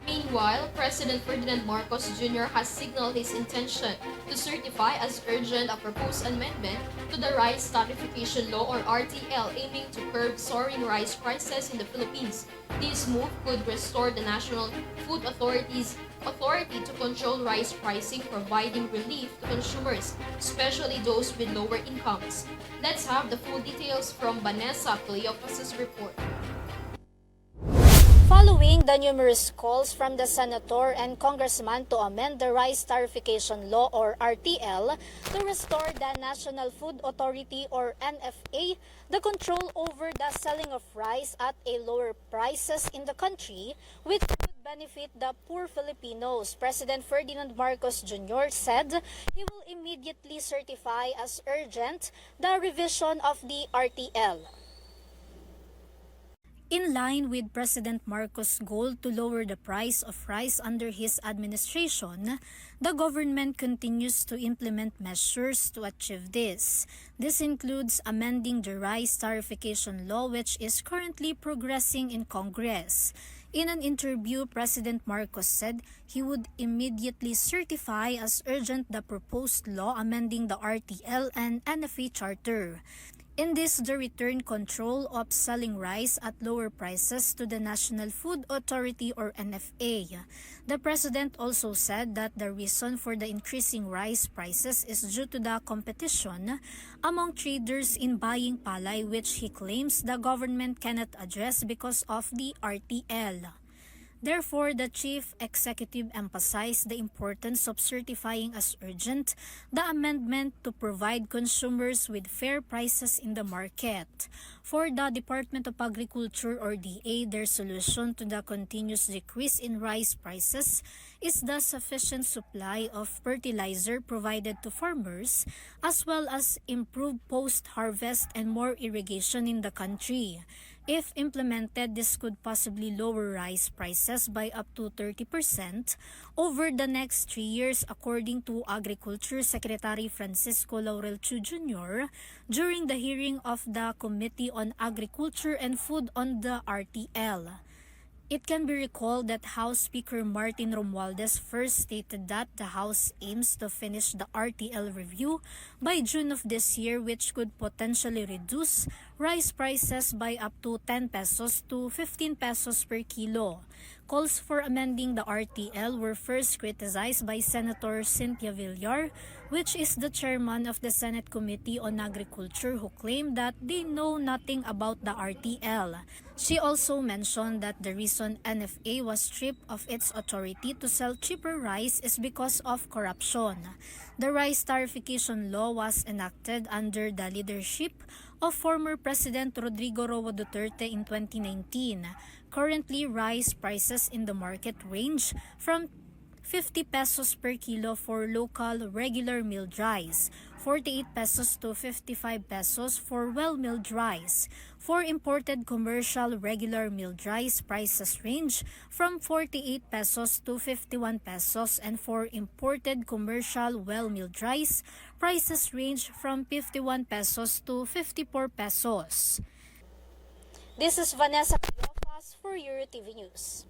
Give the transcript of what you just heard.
Meanwhile, President Ferdinand Marcos Jr. has signaled his intention to certify as urgent a proposed amendment to the Rice Tariffication Law or RTL aiming to curb soaring rice prices in the Philippines. This move could restore the National Food Authority's authority to control rice pricing, providing relief to consumers, especially those with lower incomes. Let's have the full details from Vanessa Cleopas' report. Following the numerous calls from the senator and congressman to amend the Rice Tariffication Law or RTL to restore the National Food Authority or NFA the control over the selling of rice at a lower prices in the country, which would benefit the poor Filipinos, President Ferdinand Marcos Jr. said he will immediately certify as urgent the revision of the RTL. In line with President Marcos' goal to lower the price of rice under his administration, the government continues to implement measures to achieve this. This includes amending the Rice Tariffication Law, which is currently progressing in Congress. In an interview, President Marcos said he would immediately certify as urgent the proposed law amending the RTL and NFA Charter. In this, the return control of selling rice at lower prices to the National Food Authority or NFA. The president also said that the reason for the increasing rice prices is due to the competition among traders in buying palay, which he claims the government cannot address because of the RTL. Therefore, the chief executive emphasized the importance of certifying as urgent the amendment to provide consumers with fair prices in the market. For the Department of Agriculture or DA, their solution to the continuous decrease in rice prices is the sufficient supply of fertilizer provided to farmers, as well as improved post-harvest and more irrigation in the country. If implemented, this could possibly lower rice prices by up to 30% over the next 3 years, according to Agriculture Secretary Francisco Laurel Chu Jr. during the hearing of the Committee on Agriculture and Food on the RTL. It can be recalled that House Speaker Martin Romualdez first stated that the House aims to finish the RTL review by June of this year, which could potentially reduce rice prices by up to 10 pesos to 15 pesos per kilo. Calls for amending the RTL were first criticized by Senator Cynthia Villar, which is the chairman of the Senate Committee on Agriculture, who claimed that they know nothing about the RTL. She also mentioned that the reason NFA was stripped of its authority to sell cheaper rice is because of corruption. The Rice Tariffication Law was enacted under the leadership of former President Rodrigo Roa Duterte in 2019. Currently, rice prices in the market range from 50 pesos per kilo for local regular milled rice, 48 pesos to 55 pesos for well-milled rice. For imported commercial regular milled rice, prices range from 48 pesos to 51 pesos, and for imported commercial well-milled rice, prices range from 51 pesos to 54 pesos. This is Vanessa Cleopas for EuroTV News.